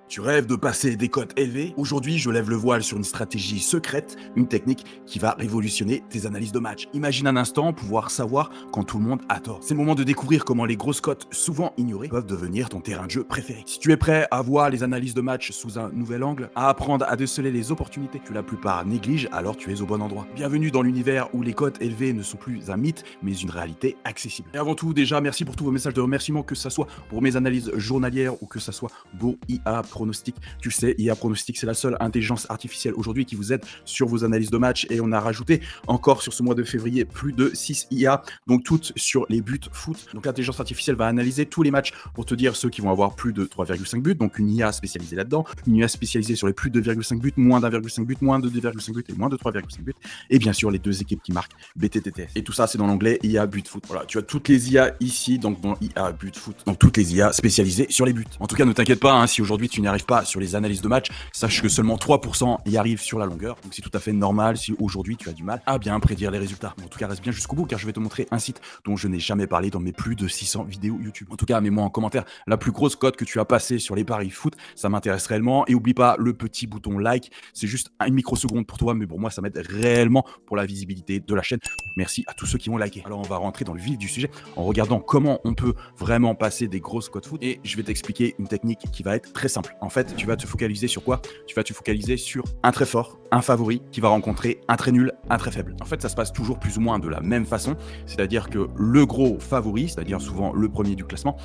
Tu rêves de passer des cotes élevées? Aujourd'hui, je lève le voile sur une stratégie secrète, une technique qui va révolutionner tes analyses de match. Imagine un instant pouvoir savoir quand tout le monde a tort. C'est le moment de découvrir comment les grosses cotes, souvent ignorées, peuvent devenir ton terrain de jeu préféré. Si tu es prêt à voir les analyses de match sous un nouvel angle, à apprendre à déceler les opportunités que la plupart négligent, alors tu es au bon endroit. Bienvenue dans l'univers où les cotes élevées ne sont plus un mythe, mais une réalité accessible. Et avant tout, déjà, merci pour tous vos messages de remerciement, que ce soit pour mes analyses journalières ou que ce soit pour IA Pronostic. Tu sais, IA Pronostic, c'est la seule intelligence artificielle aujourd'hui qui vous aide sur vos analyses de match, et on a rajouté encore sur ce mois de février plus de 6 IA, donc toutes sur les buts foot. Donc l'intelligence artificielle va analyser tous les matchs pour te dire ceux qui vont avoir plus de 3,5 buts, donc une IA spécialisée là-dedans, une IA spécialisée sur les plus de 2,5 buts, moins d'1,5 but, moins de 2,5 buts et moins de 3,5 buts, et bien sûr les deux équipes qui marquent BTTTS. Et tout ça, c'est dans l'onglet IA but foot. Voilà, tu as toutes les IA ici, donc dans IA but foot, donc toutes les IA spécialisées sur les buts. En tout cas, ne t'inquiète pas, si aujourd'hui tu n'y arrives pas sur les analyses de match, sache que seulement 3% y arrivent sur la longueur. Donc c'est tout à fait normal si aujourd'hui tu as du mal à bien prédire les résultats. Mais en tout cas, reste bien jusqu'au bout, car je vais te montrer un site dont je n'ai jamais parlé dans mes plus de 600 vidéos YouTube. En tout cas, mets-moi en commentaire la plus grosse cote que tu as passée sur les paris foot, ça m'intéresse réellement. Et oublie pas le petit bouton like, c'est juste une microseconde pour toi, mais pour moi ça m'aide réellement pour la visibilité de la chaîne. Merci à tous ceux qui vont liker. Alors on va rentrer dans le vif du sujet en regardant comment on peut vraiment passer des grosses cotes foot, et je vais t'expliquer une technique qui va être très simple. En fait, tu vas te focaliser sur quoi? Tu vas te focaliser sur un très fort, un favori qui va rencontrer un très nul, un très faible. En fait, ça se passe toujours plus ou moins de la même façon, c'est-à-dire que le gros favori, c'est-à-dire souvent le premier du classement,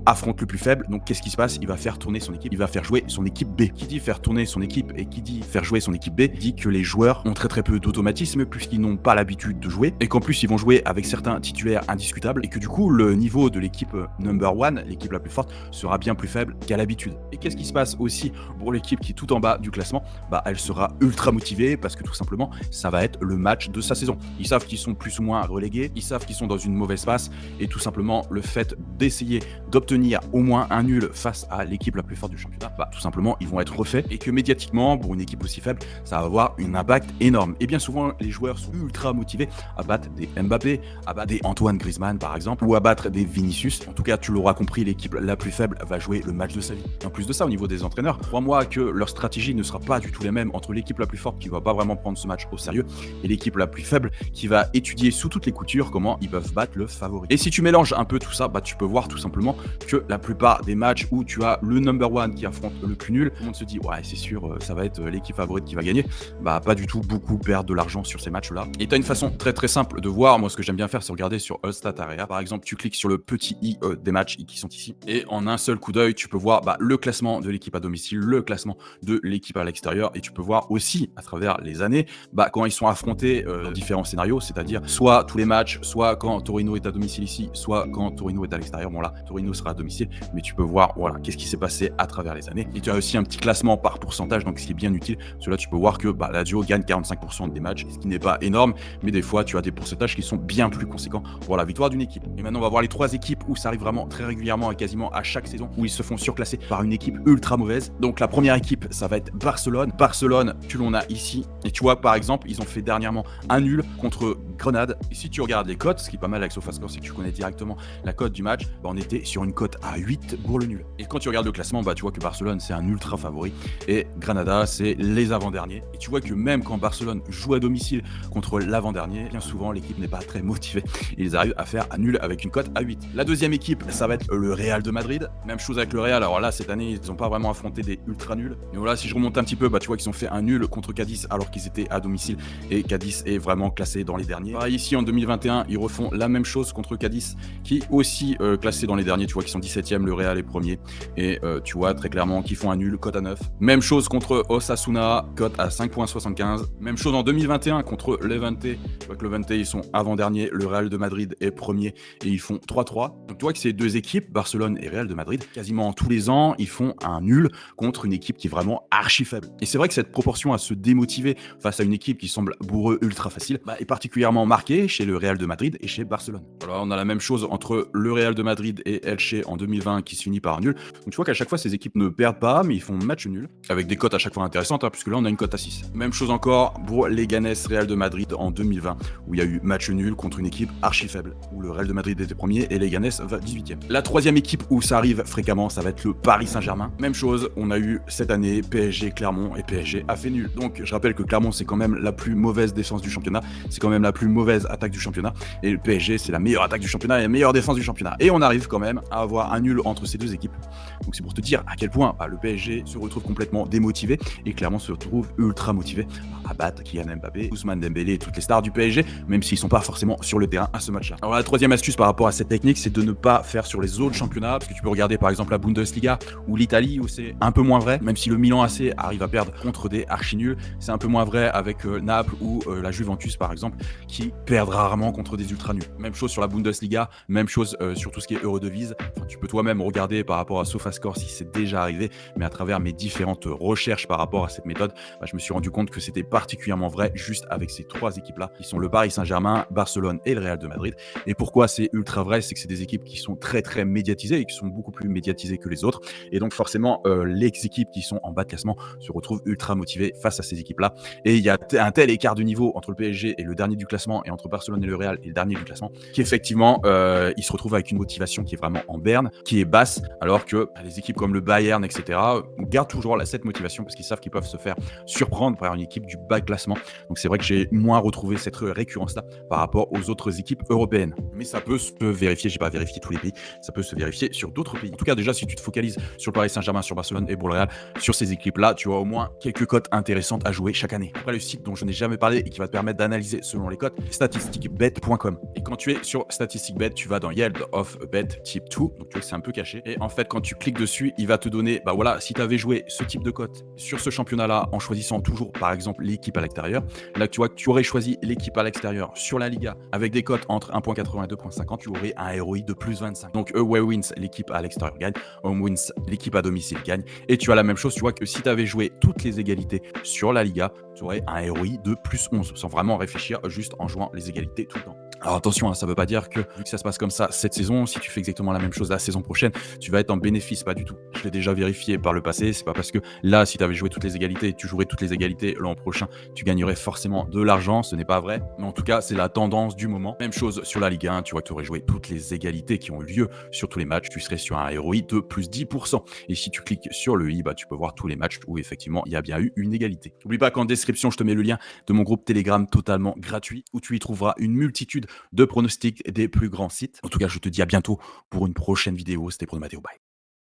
affronte le plus faible. Donc qu'est-ce qui se passe? Il va faire tourner son équipe, il va faire jouer son équipe B. Qui dit faire tourner son équipe et qui dit faire jouer son équipe B dit que les joueurs ont très peu d'automatisme puisqu'ils n'ont pas l'habitude de jouer, et qu'en plus ils vont jouer avec certains titulaires indiscutables, et que du coup le niveau de l'équipe number one, l'équipe la plus forte, sera bien plus faible qu'à l'habitude. Et qu'est-ce qui se passe aussi pour l'équipe qui est tout en bas du classement? Elle sera ultra motivée parce que tout simplement ça va être le match de sa saison. Ils savent qu'ils sont plus ou moins relégués, ils savent qu'ils sont dans une mauvaise passe, et tout simplement le fait d'essayer d'obtenir au moins un nul face à l'équipe la plus forte du championnat, tout simplement ils vont être refaits, et que médiatiquement pour une équipe aussi faible ça va avoir un impact énorme. Et bien souvent les joueurs sont ultra motivés à battre des Mbappé, à battre des Antoine Griezmann par exemple, ou à battre des Vinicius. En tout cas, tu l'auras compris, l'équipe la plus faible va jouer le match de sa vie. En plus de ça, au niveau des entraîneurs, crois-moi que leur stratégie ne sera pas du tout les mêmes entre l'équipe la plus forte qui va pas vraiment prendre ce match au sérieux et l'équipe la plus faible qui va étudier sous toutes les coutures comment ils peuvent battre le favori. Et si tu mélanges un peu tout ça, tu peux voir tout simplement que la plupart des matchs où tu as le number one qui affronte le plus nul, tout le monde se dit ouais c'est sûr, ça va être l'équipe favorite qui va gagner. Pas du tout, beaucoup perdent de l'argent sur ces matchs là. Et tu as une façon très simple de voir. Moi ce que j'aime bien faire c'est regarder sur Allstat Area par exemple. Tu cliques sur le petit i des matchs qui sont ici, et en un seul coup d'œil tu peux voir le classement de l'équipe à domicile, le classement de l'équipe à l'extérieur, et tu peux voir aussi à travers les années quand ils sont affrontés dans différents scénarios, c'est-à-dire soit tous les matchs, soit quand Torino est à domicile ici, soit quand Torino est à l'extérieur. Bon là Torino sera à domicile, mais tu peux voir voilà qu'est-ce qui s'est passé à travers les années. Et tu as aussi un petit classement par pourcentage, donc ce qui est bien utile. Cela tu peux voir que la Lazio gagne 45% des matchs, ce qui n'est pas énorme, mais des fois tu as des pourcentages qui sont bien plus conséquents pour la victoire d'une équipe. Et maintenant on va voir les trois équipes où ça arrive vraiment très régulièrement et quasiment à chaque saison, où ils se font surclasser par une équipe ultra mauvaise. Donc la première équipe ça va être Barcelone. Barcelone, tu l'en as ici, et tu vois par exemple ils ont fait dernièrement un nul contre Grenade. Et si tu regardes les cotes, ce qui est pas mal avec SofaScore, c'est que tu connais directement la cote du match, on était sur une cote à 8 pour le nul. Et quand tu regardes le classement, tu vois que Barcelone c'est un ultra favori et Granada c'est les avant-derniers. Et tu vois que même quand Barcelone joue à domicile contre l'avant-dernier, bien souvent l'équipe n'est pas très motivée. Ils arrivent à faire un nul avec une cote à 8. La deuxième équipe, ça va être le Real de Madrid. Même chose avec le Real. Alors là, cette année, ils n'ont pas vraiment affronté des ultra nuls. Mais voilà, si je remonte un petit peu, tu vois qu'ils ont fait un nul contre Cadiz alors qu'ils étaient à domicile, et Cadiz est vraiment classé dans les derniers. Ici en 2021, ils refont la même chose contre Cadiz, qui aussi classé dans les derniers. Tu vois qu'ils sont 17e, le Real est premier, et tu vois très clairement qu'ils font un nul, cote à 9. Même chose contre Osasuna, cote à 5,75. Même chose en 2021 contre Levante. Tu vois que Levante ils sont avant-dernier, le Real de Madrid est premier et ils font 3-3. Donc tu vois que ces deux équipes, Barcelone et Real de Madrid, quasiment tous les ans, ils font un nul contre une équipe qui est vraiment archi faible. Et c'est vrai que cette proportion à se démotivé face à une équipe qui semble pour eux ultra facile, est particulièrement marqué chez le Real de Madrid et chez Barcelone. Voilà, on a la même chose entre le Real de Madrid et Elche en 2020 qui se finit par un nul. Donc tu vois qu'à chaque fois, ces équipes ne perdent pas, mais ils font match nul, avec des cotes à chaque fois intéressantes, hein, puisque là, on a une cote à 6. Même chose encore pour Leganés Real de Madrid en 2020, où il y a eu match nul contre une équipe archi faible, où le Real de Madrid était premier et Leganés va 18e. La troisième équipe où ça arrive fréquemment, ça va être le Paris Saint-Germain. Même chose, on a eu cette année PSG Clermont et PSG a fait nul. Donc je rappelle que Clermont, c'est quand même la plus mauvaise défense du championnat, c'est quand même la plus mauvaise attaque du championnat, et le PSG, c'est la meilleure attaque du championnat et la meilleure défense du championnat. Et on arrive quand même à avoir un nul entre ces deux équipes. Donc c'est pour te dire à quel point le PSG se retrouve complètement démotivé et Clermont se retrouve ultra motivé à battre Kylian Mbappé, Ousmane Dembélé et toutes les stars du PSG, même s'ils sont pas forcément sur le terrain à ce match-là. Alors la troisième astuce par rapport à cette technique, c'est de ne pas faire sur les autres championnats, parce que tu peux regarder par exemple la Bundesliga ou l'Italie où c'est un peu moins vrai, même si le Milan AC arrive à perdre contre des archi nuls, c'est un peu moins vrai avec Naples ou la Juventus par exemple, qui perdent rarement contre des ultra nuls. Même chose sur la Bundesliga, même chose sur tout ce qui est Eurodevise. Enfin, tu peux toi-même regarder par rapport à SofaScore si c'est déjà arrivé, mais à travers mes différentes recherches par rapport à cette méthode, je me suis rendu compte que c'était particulièrement vrai juste avec ces trois équipes-là, qui sont le Paris Saint-Germain, Barcelone et le Real de Madrid. Et pourquoi c'est ultra vrai, c'est que c'est des équipes qui sont très très médiatisées et qui sont beaucoup plus médiatisées que les autres. Et donc forcément, les équipes qui sont en bas de classement se retrouvent ultra motivées face à ces équipes-là. Et il y a un tel écart de niveau entre le PSG et le dernier du classement, et entre Barcelone et le Real et le dernier du classement, qu'effectivement, ils se retrouvent avec une motivation qui est vraiment en berne, qui est basse, alors que les équipes comme le Bayern, etc., gardent toujours cette motivation parce qu'ils savent qu'ils peuvent se faire surprendre par une équipe du bas classement. Donc c'est vrai que j'ai moins retrouvé cette récurrence-là par rapport aux autres équipes européennes. Mais ça peut se vérifier, j'ai pas vérifié tous les pays, ça peut se vérifier sur d'autres pays. En tout cas, déjà, si tu te focalises sur le Paris Saint-Germain, sur Barcelone et pour le Real, sur ces équipes-là, tu as au moins quelques cotes intéressantes à jouer chaque année. Après, le site dont je n'ai jamais parlé et qui va te permettre d'analyser selon les cotes, statisticbet.com. Et quand tu es sur statisticbet, tu vas dans Yield of Bet Type 2, donc tu vois que c'est un peu caché. Et en fait, quand tu cliques dessus, il va te donner, voilà, si tu avais joué ce type de cote sur ce championnat-là en choisissant toujours, par exemple, l'équipe à l'extérieur, là, tu vois que tu aurais choisi l'équipe à l'extérieur sur la Liga avec des cotes entre 1.80 et 2.50, tu aurais un ROI de plus 25. Donc, away wins, l'équipe à l'extérieur gagne, home wins, l'équipe à domicile gagne. Et tu as la même chose, tu vois que si tu avais joué toutes les égalités sur la Liga, tu aurais un ROI de plus 11, sans vraiment réfléchir, juste en jouant les égalités tout le temps. Alors attention, ça ne veut pas dire que, vu que ça se passe comme ça cette saison, si tu fais exactement la même chose la saison prochaine, tu vas être en bénéfice, pas du tout. Je l'ai déjà vérifié par le passé, c'est pas parce que là, si tu avais joué toutes les égalités, tu jouerais toutes les égalités l'an prochain, tu gagnerais forcément de l'argent, ce n'est pas vrai. Mais en tout cas, c'est la tendance du moment. Même chose sur la Ligue 1, tu vois que tu aurais joué toutes les égalités qui ont eu lieu sur tous les matchs, tu serais sur un ROI de plus 10%. Et si tu cliques sur le i, tu peux voir tous les matchs où effectivement, il y a bien eu une égalité. N'oublie pas qu'en description, je te mets le lien de mon groupe Telegram totalement gratuit, où tu y trouveras une multitude de pronostics des plus grands sites. En tout cas, je te dis à bientôt pour une prochaine vidéo. C'était Prono Matteo. Bye.